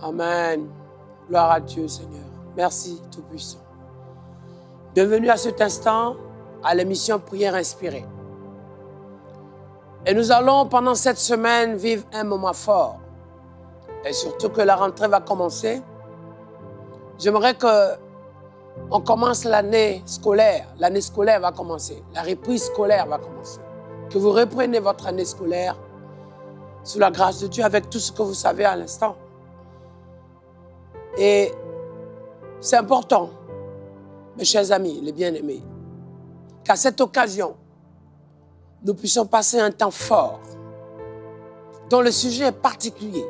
Amen. Gloire à Dieu, Seigneur. Merci, Tout-Puissant. Bienvenue à cet instant à l'émission Prière inspirée. Et nous allons, pendant cette semaine, vivre un moment fort. Et surtout que la rentrée va commencer. J'aimerais qu'on commence l'année scolaire. L'année scolaire va commencer. La reprise scolaire va commencer. Que vous reprenez votre année scolaire sous la grâce de Dieu avec tout ce que vous savez à l'instant. Et c'est important, mes chers amis, les bien-aimés, qu'à cette occasion, nous puissions passer un temps fort dont le sujet est particulier,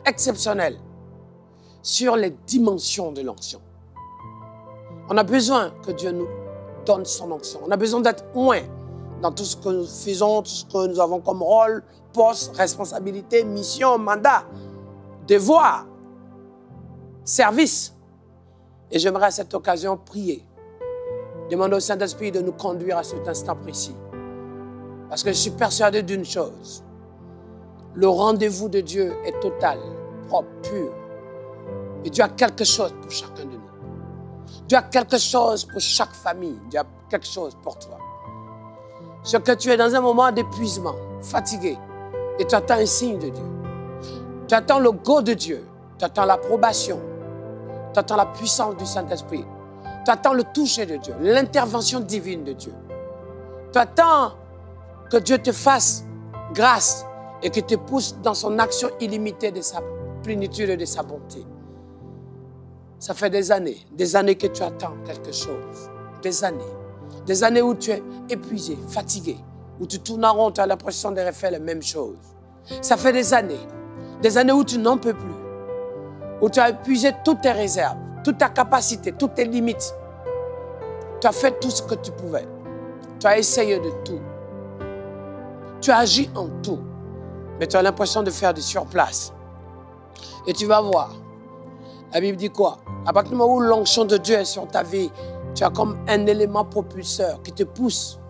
exceptionnel, sur les dimensions de l'onction. On a besoin que Dieu nous donne son onction. On a besoin d'être loin dans tout ce que nous faisons, tout ce que nous avons comme rôle, poste, responsabilité, mission, mandat, devoir, service. Et j'aimerais à cette occasion prier, demander au Saint-Esprit de nous conduire à cet instant précis. Parce que je suis persuadé d'une chose, le rendez-vous de Dieu est total, propre, pur. Et Dieu a quelque chose pour chacun de nous. Dieu a quelque chose pour chaque famille. Dieu a quelque chose pour toi. Ce que tu es dans un moment d'épuisement, fatigué, et tu attends un signe de Dieu. Tu attends le go de Dieu. Tu attends l'approbation. Tu attends la puissance du Saint-Esprit. Tu attends le toucher de Dieu, l'intervention divine de Dieu. Tu attends que Dieu te fasse grâce et que te pousse dans son action illimitée de sa plénitude et de sa bonté. Ça fait des années que tu attends quelque chose. Des années où tu es épuisé, fatigué, où tu tournes en rond, tu as l'impression de refaire les mêmes choses. Ça fait des années où tu n'en peux plus, où tu as épuisé toutes tes réserves, toute ta capacité, toutes tes limites. Tu as fait tout ce que tu pouvais. Tu as essayé de tout. Tu as agi en tout, mais tu as l'impression de faire du surplace. Et tu vas voir, la Bible dit quoi? À partir du moment où l'onction de Dieu est sur ta vie, tu as comme un élément propulseur qui te pousse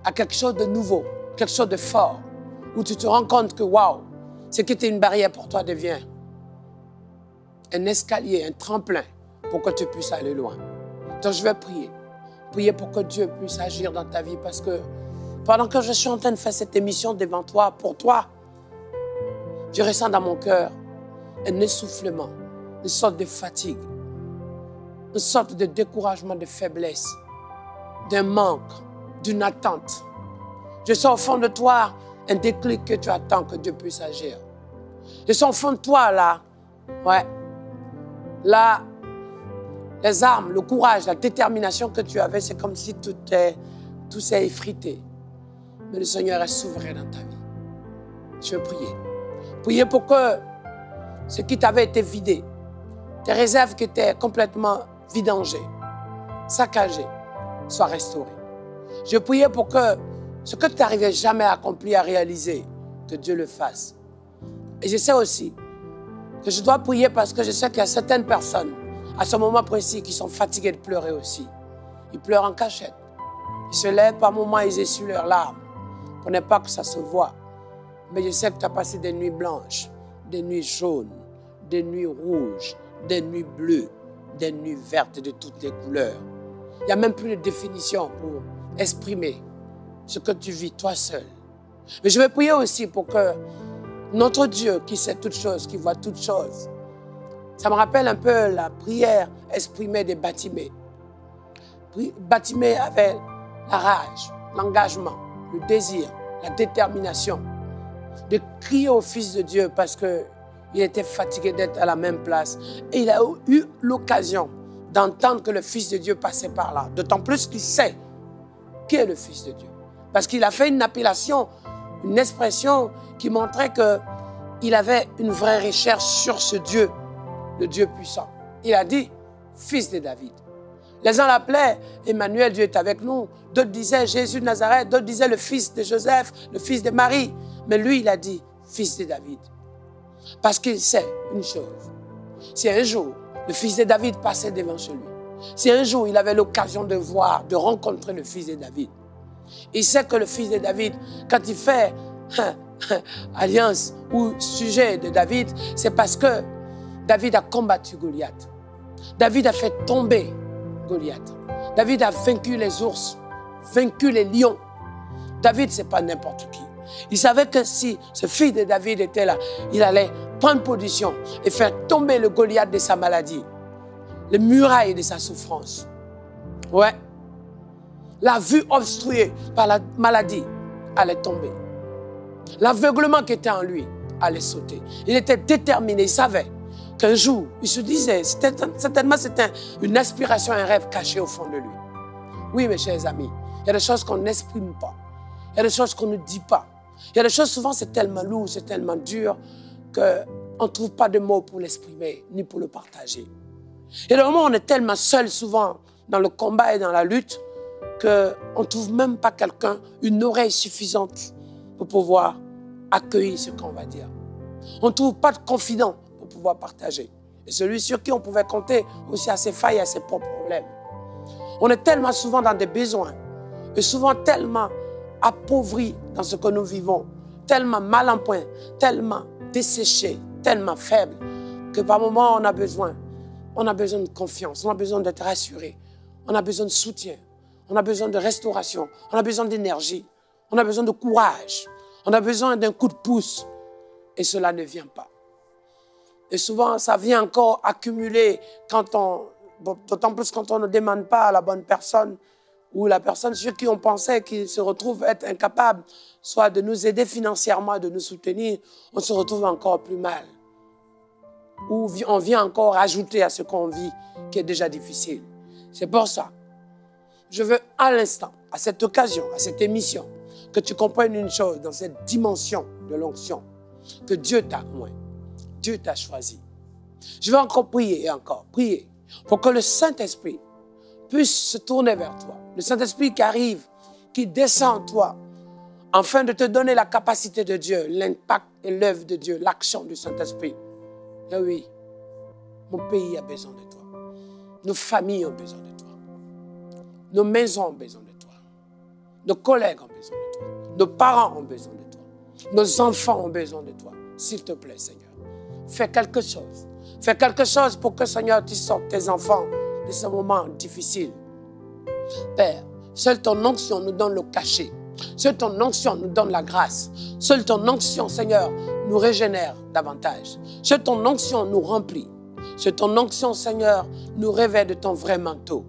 à quelque chose de nouveau, quelque chose de fort, où tu te rends compte que, waouh, ce qui était une barrière pour toi devient un escalier, un tremplin pour que tu puisses aller loin. Donc je vais prier pour que Dieu puisse agir dans ta vie, parce que pendant que je suis en train de faire cette émission devant toi, pour toi, je ressens dans mon cœur un essoufflement, une sorte de fatigue, une sorte de découragement, de faiblesse, d'un manque, d'une attente. Je sens au fond de toi un déclic que tu attends que Dieu puisse agir. Je sens au fond de toi là, là, les armes, le courage, la détermination que tu avais, c'est comme si tout s'est effrité. Mais le Seigneur est souverain dans ta vie. Je veux prier. Prier pour que ce qui t'avait été vidé, tes réserves qui étaient complètement vidangées, saccagées, soient restaurées. Je priais pour que ce que tu n'arrivais jamais à accomplir, à réaliser, que Dieu le fasse. Et je sais aussi que je dois prier parce que je sais qu'il y a certaines personnes, à ce moment précis, qui sont fatiguées de pleurer aussi. Ils pleurent en cachette. Ils se lèvent par moments, ils essuient leurs larmes. Pour ne pas que ça se voit. Mais je sais que tu as passé des nuits blanches, des nuits jaunes, des nuits rouges, des nuits bleues, des nuits vertes de toutes les couleurs. Il n'y a même plus de définition pour exprimer ce que tu vis toi seul. Mais je vais prier aussi pour que notre Dieu, qui sait toutes choses, qui voit toutes choses, ça me rappelle un peu la prière exprimée de Batimée. Batimée avait la rage, l'engagement, le désir, la détermination de crier au Fils de Dieu parce qu'il était fatigué d'être à la même place. Et il a eu l'occasion d'entendre que le Fils de Dieu passait par là. D'autant plus qu'il sait qui est le Fils de Dieu. Parce qu'il a fait une appellation, une expression qui montrait qu'il avait une vraie recherche sur ce Dieu, le Dieu puissant. Il a dit « Fils de David ». Les gens l'appelaient Emmanuel, Dieu est avec nous. D'autres disaient Jésus de Nazareth, d'autres disaient le fils de Joseph, le fils de Marie. Mais lui, il a dit Fils de David. Parce qu'il sait une chose. Si un jour, le fils de David passait devant chez lui, si un jour, il avait l'occasion de voir, de rencontrer le fils de David, il sait que le fils de David, quand il fait alliance ou sujet de David, c'est parce que David a combattu Goliath. David a fait tomber Goliath. David a vaincu les ours, vaincu les lions. David, ce n'est pas n'importe qui. Il savait que si ce fils de David était là, il allait prendre position et faire tomber le Goliath de sa maladie, les murailles de sa souffrance. Ouais. La vue obstruée par la maladie allait tomber. L'aveuglement qui était en lui allait sauter. Il était déterminé, il savait qu'un jour, il se disait, certainement c'était une aspiration, un rêve caché au fond de lui. Oui, mes chers amis, il y a des choses qu'on n'exprime pas. Il y a des choses qu'on ne dit pas. Il y a des choses, souvent, c'est tellement lourd, c'est tellement dur qu'on ne trouve pas de mots pour l'exprimer, ni pour le partager. Et le moment où on est tellement seul, souvent, dans le combat et dans la lutte, qu'on ne trouve même pas quelqu'un, une oreille suffisante pour pouvoir accueillir ce qu'on va dire. On ne trouve pas de confident pour pouvoir partager. Et celui sur qui on pouvait compter aussi a ses failles, a ses propres problèmes. On est tellement souvent dans des besoins et souvent tellement appauvris dans ce que nous vivons, tellement mal en point, tellement desséchés, tellement faibles, que par moments on a besoin de confiance, on a besoin d'être rassuré, on a besoin de soutien, on a besoin de restauration, on a besoin d'énergie, on a besoin de courage, on a besoin d'un coup de pouce et cela ne vient pas. Et souvent ça vient encore accumuler d'autant plus quand on ne demande pas à la bonne personne ou la personne sur qui on pensait qu'il se retrouve être incapable, soit de nous aider financièrement, de nous soutenir, on se retrouve encore plus mal. Ou on vient encore ajouter à ce qu'on vit, qui est déjà difficile. C'est pour ça, je veux à l'instant, à cette occasion, à cette émission, que tu comprennes une chose dans cette dimension de l'onction, que Dieu t'a oint, Dieu t'a choisi. Je vais encore prier et encore prier pour que le Saint-Esprit puisse se tourner vers toi. Le Saint-Esprit qui arrive, qui descend en toi, afin de te donner la capacité de Dieu, l'impact et l'œuvre de Dieu, l'action du Saint-Esprit. Et oui, mon pays a besoin de toi. Nos familles ont besoin de toi. Nos maisons ont besoin de toi. Nos collègues ont besoin de toi. Nos parents ont besoin de toi. Nos enfants ont besoin de toi. S'il te plaît, Seigneur, fais quelque chose. Fais quelque chose pour que, Seigneur, tu sortes tes enfants de ce moment difficile. Père, seule ton onction nous donne le cachet. Seule ton onction nous donne la grâce. Seule ton onction, Seigneur, nous régénère davantage. Seule ton onction nous remplit. Seule ton onction, Seigneur, nous révèle de ton vrai manteau.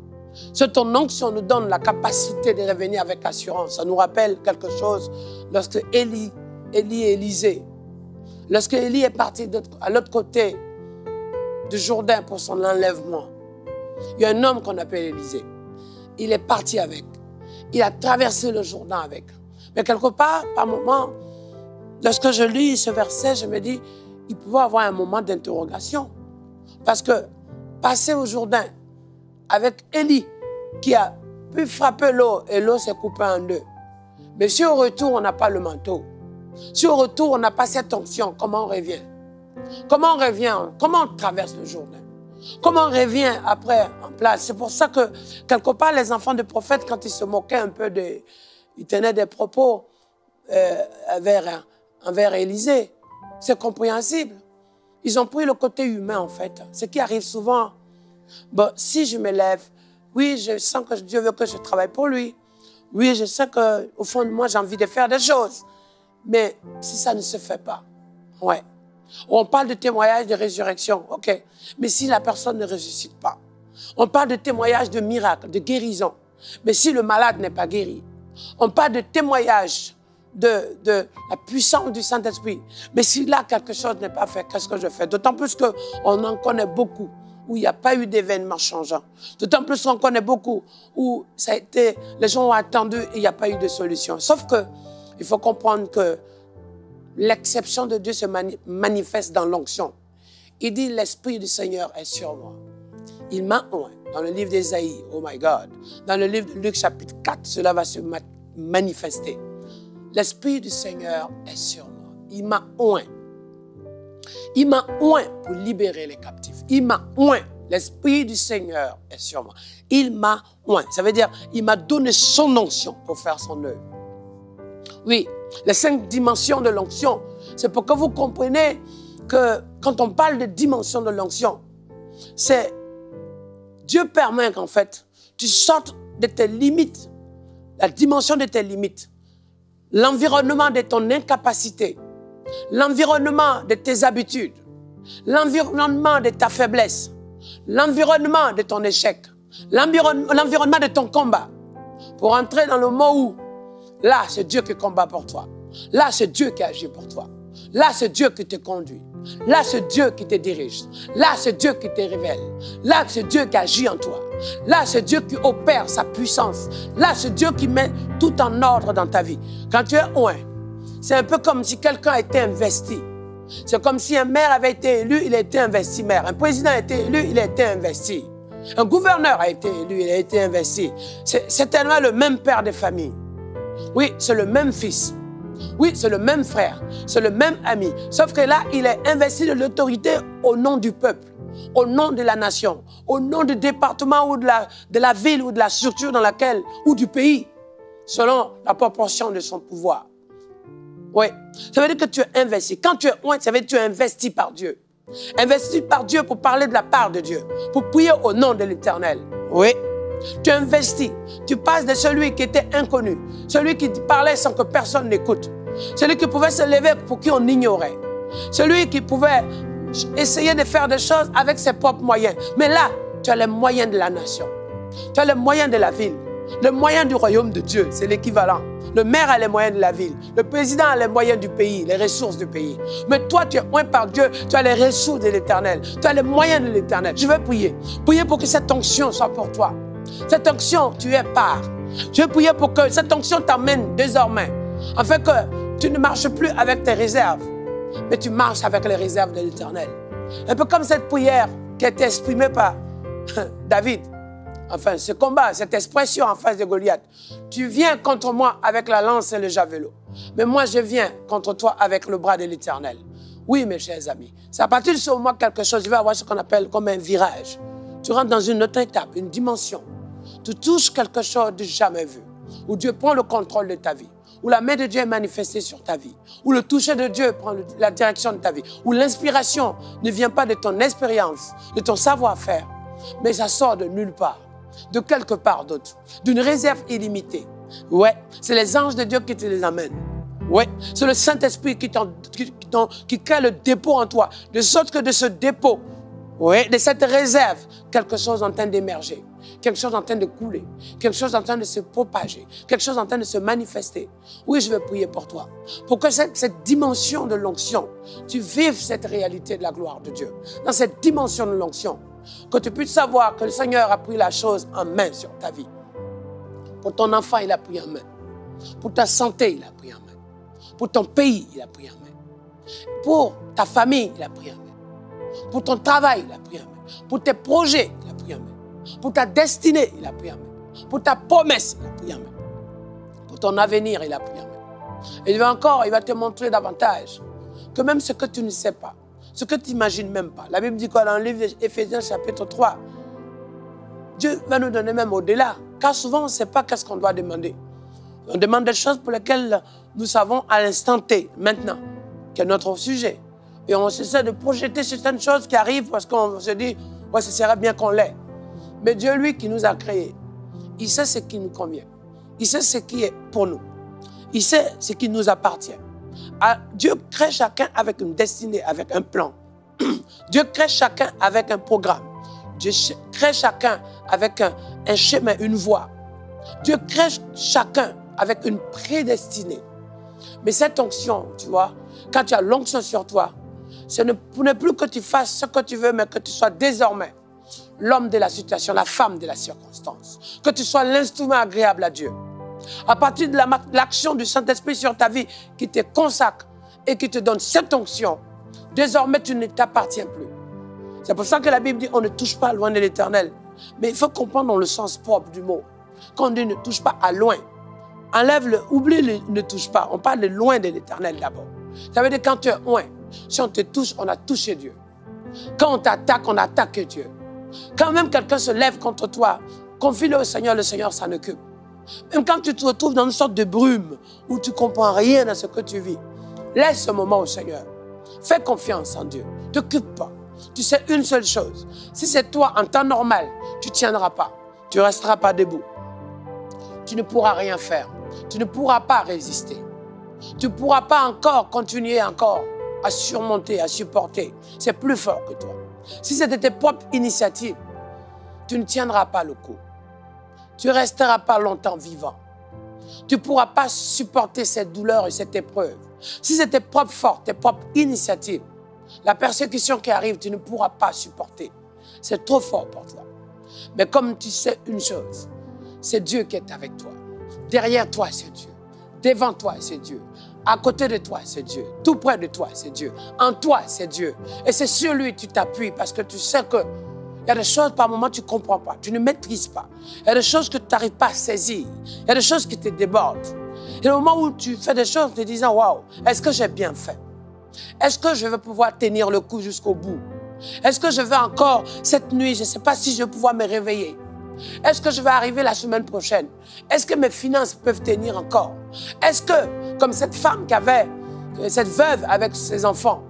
Seule ton onction nous donne la capacité de revenir avec assurance. Ça nous rappelle quelque chose lorsque Élie et Élisée, lorsque Élie est parti à l'autre côté du Jourdain pour son enlèvement, il y a un homme qu'on appelle Élisée. Il est parti avec. Il a traversé le Jourdain avec. Mais quelque part, par moment, lorsque je lis ce verset, je me dis, il pouvait avoir un moment d'interrogation. Parce que passer au Jourdain avec Élie, qui a pu frapper l'eau et l'eau s'est coupée en deux. Mais si au retour, on n'a pas le manteau, si au retour, on n'a pas cette onction, comment on revient? Comment on revient? Comment on traverse le Jourdain? Comment on revient après en place? C'est pour ça que, quelque part, les enfants des prophètes, quand ils se moquaient un peu, ils tenaient des propos envers Élisée. C'est compréhensible. Ils ont pris le côté humain, en fait. Ce qui arrive souvent. Bon, si je me lève, oui, je sens que Dieu veut que je travaille pour lui. Oui, je sais qu'au fond de moi, j'ai envie de faire des choses. Mais si ça ne se fait pas, ouais. On parle de témoignage de résurrection, ok. Mais si la personne ne ressuscite pas, on parle de témoignage de miracle, de guérison. Mais si le malade n'est pas guéri, on parle de témoignage de la puissance du Saint-Esprit. Mais si là, quelque chose n'est pas fait, qu'est-ce que je fais? D'autant plus qu'on en connaît beaucoup où il n'y a pas eu d'événements changeants. D'autant plus qu'on connaît beaucoup où ça a été, les gens ont attendu et il n'y a pas eu de solution. Sauf que il faut comprendre que l'exception de Dieu se manifeste dans l'onction. Il dit, l'Esprit du Seigneur est sur moi. Il m'a oint. Dans le livre d'Ésaïe, oh my God. Dans le livre de Luc chapitre 4, cela va se manifester. L'Esprit du Seigneur est sur moi. Il m'a oint. Il m'a oint pour libérer les captifs. Il m'a oint. L'Esprit du Seigneur est sur moi. Il m'a oint. Ça veut dire, il m'a donné son onction pour faire son œuvre. Oui, les 5 dimensions de l'onction, c'est pour que vous compreniez que quand on parle de dimension de l'onction, c'est Dieu permet qu'en fait, tu sortes de tes limites, la dimension de tes limites, l'environnement de ton incapacité, l'environnement de tes habitudes, l'environnement de ta faiblesse, l'environnement de ton échec, l'environnement de ton combat, pour entrer dans le mot où, là, c'est Dieu qui combat pour toi. Là, c'est Dieu qui agit pour toi. Là, c'est Dieu qui te conduit. Là, c'est Dieu qui te dirige. Là, c'est Dieu qui te révèle. Là, c'est Dieu qui agit en toi. Là, c'est Dieu qui opère sa puissance. Là, c'est Dieu qui met tout en ordre dans ta vie. Quand tu es loin, c'est un peu comme si quelqu'un a été investi. C'est comme si un maire avait été élu, il a été investi maire. Un président a été élu, il a été investi. Un gouverneur a été élu, il a été investi. C'est tellement le même père de famille. Oui, c'est le même fils. Oui, c'est le même frère, c'est le même ami. Sauf que là, il est investi de l'autorité au nom du peuple, au nom de la nation, au nom du département ou de la ville ou de la structure dans laquelle, ou du pays, selon la proportion de son pouvoir. Oui, ça veut dire que tu es investi. Quand tu es loin, ça veut dire que tu es investi par Dieu. Investi par Dieu pour parler de la part de Dieu, pour prier au nom de l'Éternel. Oui. Tu investis, tu passes de celui qui était inconnu, celui qui parlait sans que personne n'écoute, celui qui pouvait se lever pour qui on ignorait, celui qui pouvait essayer de faire des choses avec ses propres moyens. Mais là, tu as les moyens de la nation, tu as les moyens de la ville, les moyens du royaume de Dieu, c'est l'équivalent. Le maire a les moyens de la ville, le président a les moyens du pays, les ressources du pays. Mais toi, tu es loin par Dieu, tu as les ressources de l'Éternel, tu as les moyens de l'Éternel. Je vais prier, prier pour que cette onction soit pour toi. Cette onction, tu es part. Je vais prier pour que cette onction t'amène désormais, afin que tu ne marches plus avec tes réserves, mais tu marches avec les réserves de l'Éternel. Un peu comme cette prière qui a été exprimée par David. Enfin, ce combat, cette expression en face de Goliath. Tu viens contre moi avec la lance et le javelot. Mais moi, je viens contre toi avec le bras de l'Éternel. Oui, mes chers amis. C'est à partir de ce moment quelque chose, je vais avoir ce qu'on appelle comme un virage. Tu rentres dans une autre étape, une dimension. Tu touches quelque chose de jamais vu. Où Dieu prend le contrôle de ta vie. Où la main de Dieu est manifestée sur ta vie. Où le toucher de Dieu prend la direction de ta vie. Où l'inspiration ne vient pas de ton expérience, de ton savoir-faire. Mais ça sort de nulle part. De quelque part d'autre. D'une réserve illimitée. Ouais, c'est les anges de Dieu qui te les amènent. Ouais, c'est le Saint-Esprit qui crée le dépôt en toi. De sorte que de ce dépôt, ouais, de cette réserve, quelque chose est en train d'émerger. Quelque chose est en train de couler. Quelque chose est en train de se propager. Quelque chose est en train de se manifester. Oui, je vais prier pour toi. Pour que cette dimension de l'onction, tu vives cette réalité de la gloire de Dieu. Dans cette dimension de l'onction, que tu puisses savoir que le Seigneur a pris la chose en main sur ta vie. Pour ton enfant, il a pris en main. Pour ta santé, il a pris en main. Pour ton pays, il a pris en main. Pour ta famille, il a pris en main. Pour ton travail, il a pris en main. Pour tes projets, il a pris en main. Pour ta destinée, il a pris en main. Pour ta promesse, il a pris en main. Pour ton avenir, il a pris en main. Et il va te montrer davantage que même ce que tu ne sais pas, ce que tu n'imagines même pas. La Bible dit quoi dans le livre d'Éphésiens chapitre 3? Dieu va nous donner même au-delà. Car souvent, on ne sait pas qu'est-ce qu'on doit demander. On demande des choses pour lesquelles nous savons à l'instant T, maintenant, qui est notre sujet. Et on essaie de projeter certaines choses qui arrivent parce qu'on se dit, ouais, ce serait bien qu'on l'ait. Mais Dieu, lui, qui nous a créés, il sait ce qui nous convient. Il sait ce qui est pour nous. Il sait ce qui nous appartient. Dieu crée chacun avec une destinée, avec un plan. Dieu crée chacun avec un programme. Dieu crée chacun avec un chemin, une voie. Dieu crée chacun avec une prédestinée. Mais cette onction, tu vois, quand tu as l'onction sur toi, ce n'est plus que tu fasses ce que tu veux, mais que tu sois désormais l'homme de la situation, la femme de la circonstance. Que tu sois l'instrument agréable à Dieu. À partir de l'action du Saint-Esprit sur ta vie qui te consacre et qui te donne cette onction, désormais tu ne t'appartiens plus. C'est pour ça que la Bible dit on ne touche pas loin de l'Éternel. Mais il faut comprendre dans le sens propre du mot. Quand on dit ne touche pas à loin, oublie le ne touche pas. On parle de loin de l'Éternel d'abord. Ça veut dire quand tu es loin, si on te touche, on a touché Dieu. Quand on t'attaque, on attaque Dieu. Quand même quelqu'un se lève contre toi, confie-le au Seigneur, le Seigneur s'en occupe. Même quand tu te retrouves dans une sorte de brume où tu ne comprends rien à ce que tu vis, laisse ce moment au Seigneur. Fais confiance en Dieu. Ne t'occupe pas. Tu sais une seule chose. Si c'est toi en temps normal, tu ne tiendras pas. Tu ne resteras pas debout. Tu ne pourras rien faire. Tu ne pourras pas résister. Tu ne pourras pas encore continuer encore à surmonter, à supporter. C'est plus fort que toi. Si c'était tes propres initiatives, tu ne tiendras pas le coup. Tu ne resteras pas longtemps vivant. Tu ne pourras pas supporter cette douleur et cette épreuve. Si c'est tes propres forces, tes propres initiatives, la persécution qui arrive, tu ne pourras pas supporter. C'est trop fort pour toi. Mais comme tu sais une chose, c'est Dieu qui est avec toi. Derrière toi, c'est Dieu. Devant toi, c'est Dieu. À côté de toi, c'est Dieu. Tout près de toi, c'est Dieu. En toi, c'est Dieu. Et c'est sur lui que tu t'appuies parce que tu sais que il y a des choses par moments tu ne comprends pas, tu ne maîtrises pas. Il y a des choses que tu n'arrives pas à saisir. Il y a des choses qui te débordent. Et au moment où tu fais des choses en te disant, waouh, est-ce que j'ai bien fait? Est-ce que je vais pouvoir tenir le coup jusqu'au bout? Est-ce que je vais encore, cette nuit, je ne sais pas si je vais pouvoir me réveiller? Est-ce que je vais arriver la semaine prochaine? Est-ce que mes finances peuvent tenir encore? Est-ce que, comme cette femme qui avait, cette veuve avec ses enfants,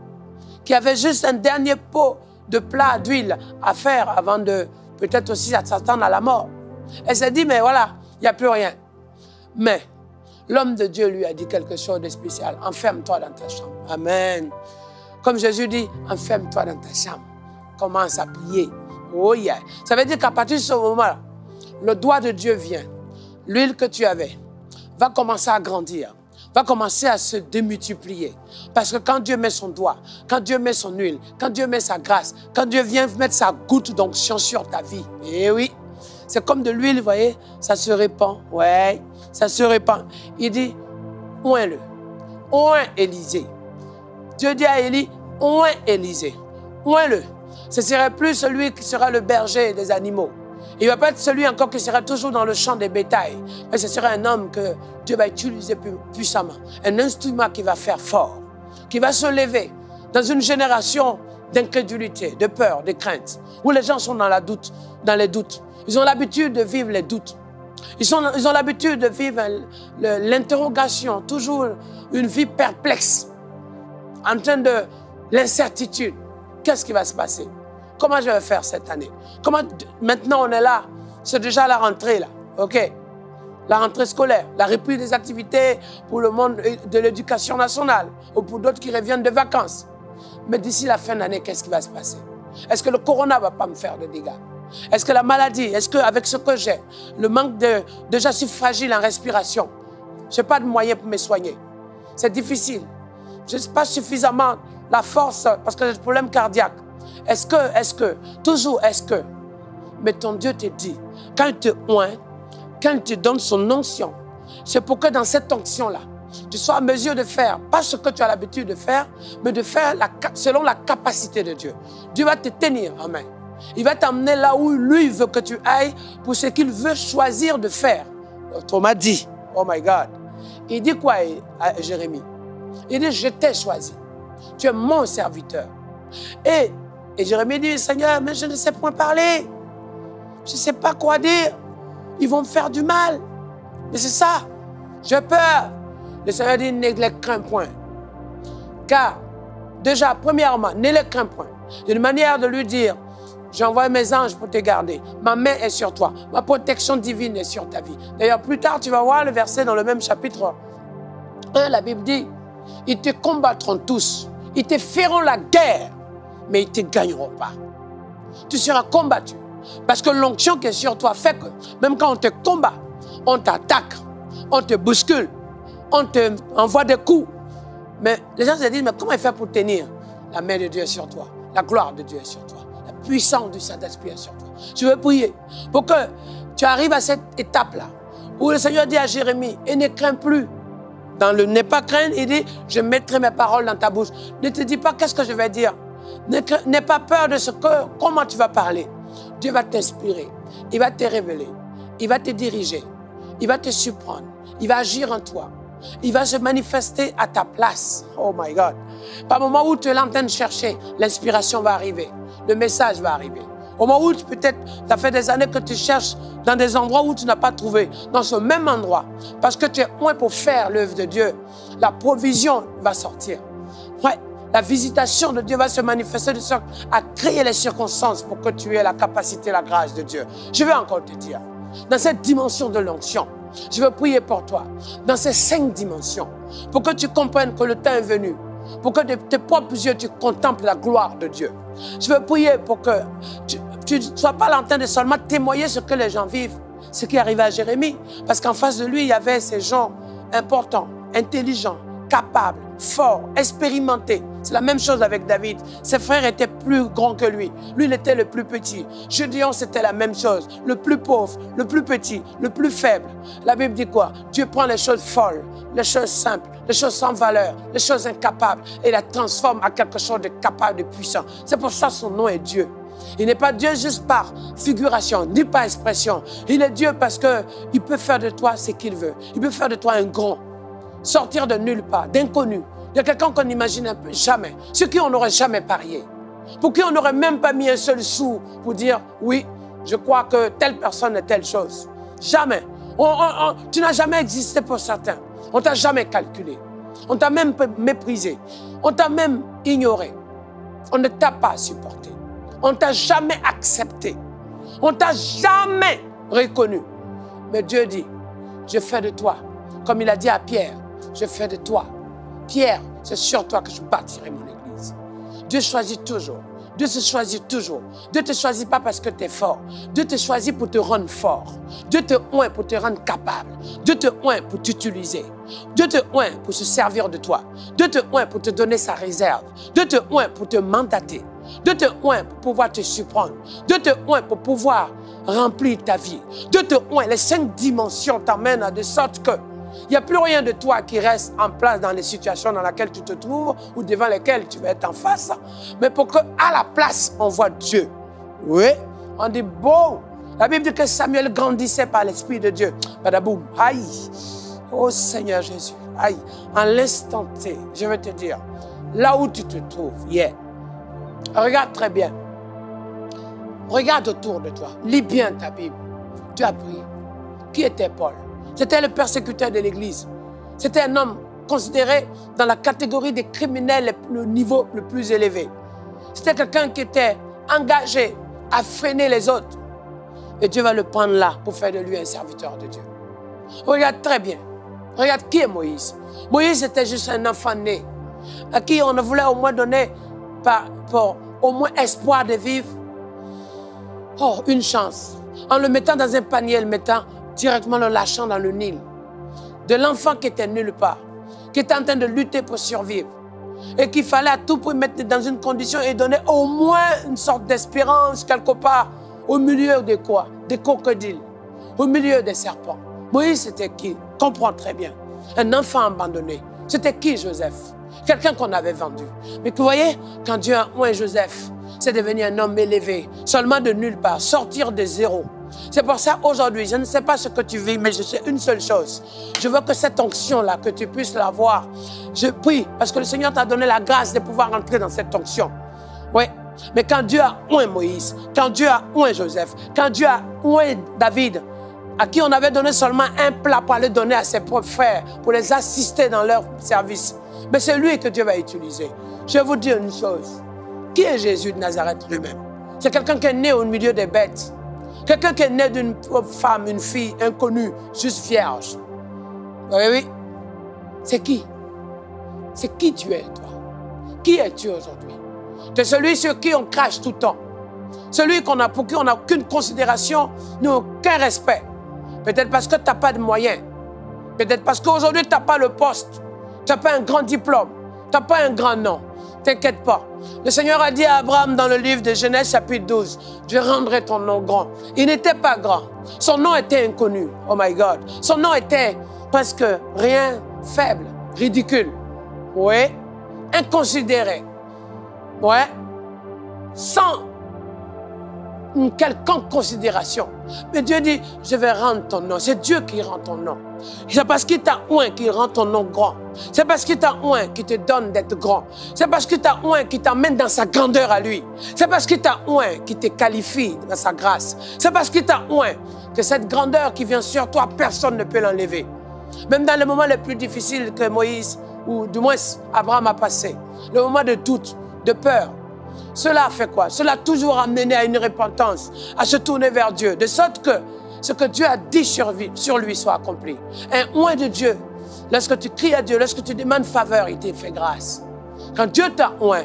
qui avait juste un dernier pot de plat d'huile à faire avant de peut-être aussi s'attendre à la mort. Elle s'est dit, mais voilà, il n'y a plus rien. Mais l'homme de Dieu lui a dit quelque chose de spécial. Enferme-toi dans ta chambre. Amen. Comme Jésus dit, enferme-toi dans ta chambre. Commence à prier. Oh yeah. Ça veut dire qu'à partir de ce moment-là, le doigt de Dieu vient. L'huile que tu avais va commencer à grandir, va commencer à se démultiplier. Parce que quand Dieu met son doigt, quand Dieu met son huile, quand Dieu met sa grâce, quand Dieu vient mettre sa goutte d'onction sur ta vie, eh oui, c'est comme de l'huile, vous voyez, ça se répand, ouais, ça se répand. Il dit, oins-le, oins Élisée. Dieu dit à Élie, oins Élisée, oins-le. Ce serait plus celui qui sera le berger des animaux. Il ne va pas être celui encore qui sera toujours dans le champ des bétails. Mais ce sera un homme que Dieu va utiliser puissamment. Un instrument qui va faire fort. Qui va se lever dans une génération d'incrédulité, de peur, de crainte. Où les gens sont dans les doutes. Ils ont l'habitude de vivre les doutes. Ils ont l'habitude de vivre l'interrogation. Toujours une vie perplexe. En train de l'incertitude. Qu'est-ce qui va se passer? Comment je vais faire cette année? Maintenant on est là, c'est déjà la rentrée là, ok? La rentrée scolaire, la reprise des activités pour le monde de l'éducation nationale ou pour d'autres qui reviennent de vacances. Mais d'ici la fin d'année, qu'est-ce qui va se passer? Est-ce que le corona ne va pas me faire de dégâts? Est-ce que la maladie, est-ce qu'avec ce que j'ai, le manque de... Déjà, je suis fragile en respiration. Je n'ai pas de moyens pour me soigner. C'est difficile. Je n'ai pas suffisamment la force parce que j'ai des problèmes cardiaques. Toujours est-ce que. Mais ton Dieu te dit, quand il te oint, quand il te donne son onction, c'est pour que dans cette onction-là, tu sois en mesure de faire, pas ce que tu as l'habitude de faire, mais de faire selon la capacité de Dieu. Dieu va te tenir en main. Il va t'emmener là où lui veut que tu ailles pour ce qu'il veut choisir de faire. Thomas dit, oh my God. Il dit quoi à Jérémie? Il dit, je t'ai choisi. Tu es mon serviteur. Et Jérémie dit, Seigneur, mais je ne sais point parler. Je ne sais pas quoi dire. Ils vont me faire du mal. Mais c'est ça. J'ai peur. Le Seigneur dit, ne les crains point. Car, déjà, premièrement, ne les crains point. D'une manière de lui dire, j'envoie mes anges pour te garder. Ma main est sur toi. Ma protection divine est sur ta vie. D'ailleurs, plus tard, tu vas voir le verset dans le même chapitre 1. La Bible dit, ils te combattront tous. Ils te feront la guerre, mais ils ne te gagneront pas. Tu seras combattu. Parce que l'onction qui est sur toi fait que, même quand on te combat, on t'attaque, on te bouscule, on te envoie des coups. Mais les gens se disent, mais comment il fait pour tenir? La main de Dieu est sur toi. La gloire de Dieu est sur toi. La puissance du Saint-Esprit est sur toi. Je veux prier pour que tu arrives à cette étape-là où le Seigneur dit à Jérémie, et ne crains plus. Dans le ne pas craindre, il dit, je mettrai mes paroles dans ta bouche. Ne te dis pas qu'est-ce que je vais dire. N'aie pas peur de comment tu vas parler. Dieu va t'inspirer. Il va te révéler. Il va te diriger. Il va te surprendre. Il va agir en toi. Il va se manifester à ta place. Oh my God. Par le moment où tu es en train de chercher, l'inspiration va arriver. Le message va arriver. Au moment où peut-être, ça fait des années que tu cherches dans des endroits où tu n'as pas trouvé, dans ce même endroit, parce que tu es loin pour faire l'œuvre de Dieu, la provision va sortir. Ouais, La visitation de Dieu va se manifester de sorte à créer les circonstances pour que tu aies la capacité, la grâce de Dieu. Je vais encore te dire, dans cette dimension de l'onction, je veux prier pour toi, dans ces 5 dimensions, pour que tu comprennes que le temps est venu, pour que de tes propres yeux, tu contemples la gloire de Dieu. Je veux prier pour que tu ne sois pas là en train de seulement témoigner ce que les gens vivent, ce qui arrivait à Jérémie, parce qu'en face de lui, il y avait ces gens importants, intelligents, capables, forts, expérimentés. C'est la même chose avec David. Ses frères étaient plus grands que lui. Lui, il était le plus petit. Gédéon, c'était la même chose. Le plus pauvre, le plus petit, le plus faible. La Bible dit quoi? Dieu prend les choses folles, les choses simples, les choses sans valeur, les choses incapables et la transforme à quelque chose de capable, de puissant. C'est pour ça que son nom est Dieu. Il n'est pas Dieu juste par figuration, ni par expression. Il est Dieu parce qu'il peut faire de toi ce qu'il veut. Il peut faire de toi un grand. Sortir de nulle part, d'inconnu, de quelqu'un qu'on n'imagine jamais, sur qui on n'aurait jamais parié, pour qui on n'aurait même pas mis un seul sou pour dire oui, je crois que telle personne est telle chose. Jamais. Tu n'as jamais existé pour certains. On ne t'a jamais calculé. On t'a même méprisé. On t'a même ignoré. On ne t'a pas supporté. On ne t'a jamais accepté. On ne t'a jamais reconnu. Mais Dieu dit, je fais de toi, comme il a dit à Pierre, je fais de toi. Pierre, c'est sur toi que je bâtirai mon église. Dieu choisit toujours. Dieu se choisit toujours. Dieu ne te choisit pas parce que tu es fort. Dieu te choisit pour te rendre fort. Dieu te oint pour te rendre capable. Dieu te oint pour t'utiliser. Dieu te oint pour se servir de toi. Dieu te oint pour te donner sa réserve. Dieu te oint pour te mandater. Dieu te oint pour pouvoir te surprendre. Dieu te oint pour pouvoir remplir ta vie. Dieu te oint. Les 5 dimensions t'amènent à de sorte que il n'y a plus rien de toi qui reste en place dans les situations dans lesquelles tu te trouves ou devant lesquelles tu vas être en face. Mais pour qu'à la place, on voit Dieu. Oui, on dit bon. La Bible dit que Samuel grandissait par l'Esprit de Dieu. Badaboum, aïe. Oh Seigneur Jésus, aïe. En l'instant T, je vais te dire, là où tu te trouves, regarde très bien. Regarde autour de toi. Lis bien ta Bible. Tu as pris. Qui était Paul? C'était le persécuteur de l'Église. C'était un homme considéré dans la catégorie des criminels le niveau le plus élevé. C'était quelqu'un qui était engagé à freiner les autres. Et Dieu va le prendre là pour faire de lui un serviteur de Dieu. Regarde très bien. Regarde qui est Moïse. Moïse était juste un enfant né à qui on voulait au moins donner pour au moins espoir de vivre. Oh, une chance. En le mettant dans un panier, le mettant directement le lâchant dans le Nil. De l'enfant qui était nulle part, qui était en train de lutter pour survivre et qu'il fallait à tout prix mettre dans une condition et donner au moins une sorte d'espérance quelque part au milieu de quoi? Des crocodiles, au milieu des serpents. Moïse, c'était qui? Comprends très bien. Un enfant abandonné. C'était qui Joseph? Quelqu'un qu'on avait vendu. Mais vous voyez, quand Dieu a oint Joseph, c'est devenu un homme élevé, seulement de nulle part, sortir de zéro. C'est pour ça aujourd'hui, je ne sais pas ce que tu vis, mais je sais une seule chose. Je veux que cette onction-là, que tu puisses l'avoir. Je prie, parce que le Seigneur t'a donné la grâce de pouvoir entrer dans cette onction. Oui, mais quand Dieu a oint Moïse, quand Dieu a oint Joseph, quand Dieu a oint David, à qui on avait donné seulement un plat pour aller donner à ses propres frères, pour les assister dans leur service. Mais c'est lui que Dieu va utiliser. Je vais vous dire une chose. Qui est Jésus de Nazareth lui-même? C'est quelqu'un qui est né au milieu des bêtes. Quelqu'un qui est né d'une femme, une fille inconnue, juste vierge. Oui, oui. C'est qui? C'est qui tu es, toi? Qui es-tu aujourd'hui? Tu es celui sur qui on crache tout le temps. Celui pour qui on n'a aucune considération, ni aucun respect. Peut-être parce que tu n'as pas de moyens. Peut-être parce qu'aujourd'hui, tu n'as pas le poste. Tu n'as pas un grand diplôme. Tu n'as pas un grand nom. T'inquiète pas. Le Seigneur a dit à Abraham dans le livre de Genèse chapitre 12, « Je rendrai ton nom grand. » Il n'était pas grand. Son nom était inconnu. Oh my God. Son nom était presque rien, faible, ridicule. Oui. Inconsidéré. Oui. Sans une quelconque considération. Mais Dieu dit, je vais rendre ton nom. C'est Dieu qui rend ton nom. C'est parce qu'il t'a oint qu'il rend ton nom grand. C'est parce qu'il t'a oint qu'il te donne d'être grand. C'est parce qu'il t'a oint qu'il t'emmène dans sa grandeur à lui. C'est parce qu'il t'a oint qu'il te qualifie dans sa grâce. C'est parce qu'il t'a oint que cette grandeur qui vient sur toi, personne ne peut l'enlever. Même dans les moments les plus difficiles que Moïse où du moins Abraham a passé, le moment de doute, de peur, cela a fait quoi? Cela a toujours amené à une repentance, à se tourner vers Dieu, de sorte que ce que Dieu a dit sur lui soit accompli. Un oint de Dieu, lorsque tu cries à Dieu, lorsque tu demandes faveur, il te fait grâce. Quand Dieu t'a oint,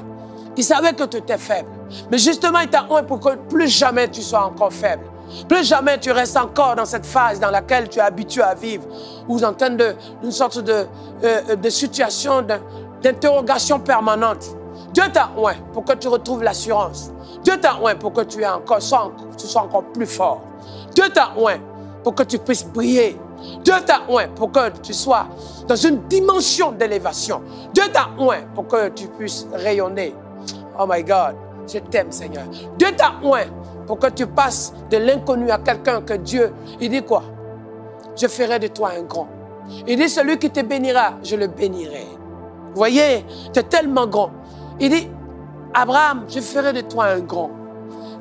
il savait que tu étais faible. Mais justement, il t'a oint pour que plus jamais tu sois encore faible. Plus jamais tu restes encore dans cette phase dans laquelle tu es habitué à vivre, ou dans une sorte de situation d'interrogation permanente. Dieu t'a oint pour que tu retrouves l'assurance. Dieu t'a oint pour que tu sois encore plus fort. Dieu t'a oint pour que tu puisses briller. Dieu t'a oint pour que tu sois dans une dimension d'élévation. Dieu t'a oint pour que tu puisses rayonner. Oh my God, je t'aime Seigneur. Dieu t'a oint pour que tu passes de l'inconnu à quelqu'un que Dieu, il dit quoi? Je ferai de toi un grand. Il dit celui qui te bénira, je le bénirai. Vous voyez, tu es tellement grand. Il dit, Abraham, je ferai de toi un grand.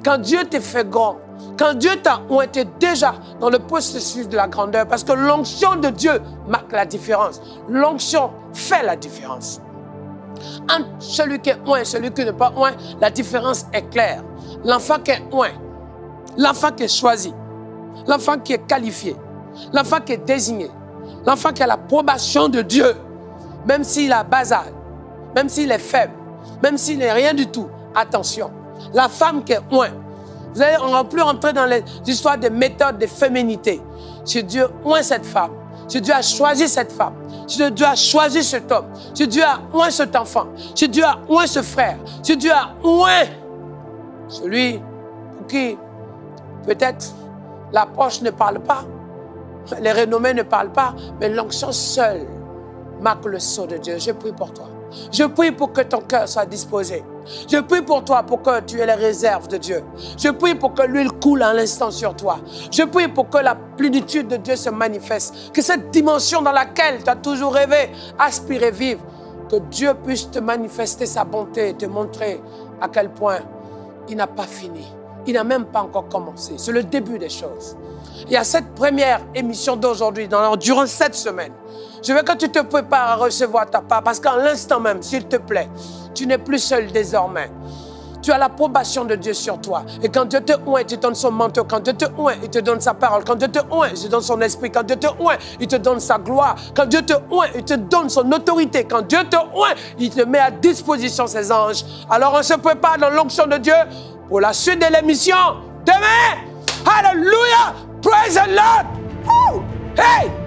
Quand Dieu te fait grand, quand Dieu t'a ointé déjà dans le processus de la grandeur, parce que l'onction de Dieu marque la différence. L'onction fait la différence. Entre celui qui est oint et celui qui n'est pas oint, la différence est claire. L'enfant qui est oint, l'enfant qui est choisi, l'enfant qui est qualifié, l'enfant qui est désigné, l'enfant qui a l'approbation de Dieu, même s'il a basal, même s'il est faible, même s'il n'est rien du tout, attention. La femme qui est oint, vous allez, on ne va plus rentrer dans les histoires de méthodes de féminité. Si Dieu oint cette femme, si Dieu a choisi cette femme, si Dieu a choisi cet homme, si Dieu a oint cet enfant, si Dieu a oint ce frère, si Dieu a oint celui pour qui peut-être l'approche ne parle pas, les renommées ne parlent pas, mais l'onction seule marque le sceau de Dieu. Je prie pour toi. Je prie pour que ton cœur soit disposé. Je prie pour toi pour que tu aies les réserves de Dieu. Je prie pour que l'huile coule à l'instant sur toi. Je prie pour que la plénitude de Dieu se manifeste. Que cette dimension dans laquelle tu as toujours rêvé, aspiré vivre, que Dieu puisse te manifester sa bonté et te montrer à quel point il n'a pas fini. Il n'a même pas encore commencé. C'est le début des choses. Et à cette première émission d'aujourd'hui, durant cette semaine, je veux que tu te prépares à recevoir ta part parce qu'en l'instant même, s'il te plaît, tu n'es plus seul désormais. Tu as l'approbation de Dieu sur toi. Et quand Dieu te oint, il te donne son manteau. Quand Dieu te oint, il te donne sa parole. Quand Dieu te oint, il te donne son esprit. Quand Dieu te oint, il te donne sa gloire. Quand Dieu te oint, il te donne son autorité. Quand Dieu te oint, il te met à disposition ses anges. Alors on se prépare dans l'onction de Dieu pour la suite de l'émission. Demain, Alléluia! Praise the Lord! Woo! Hey!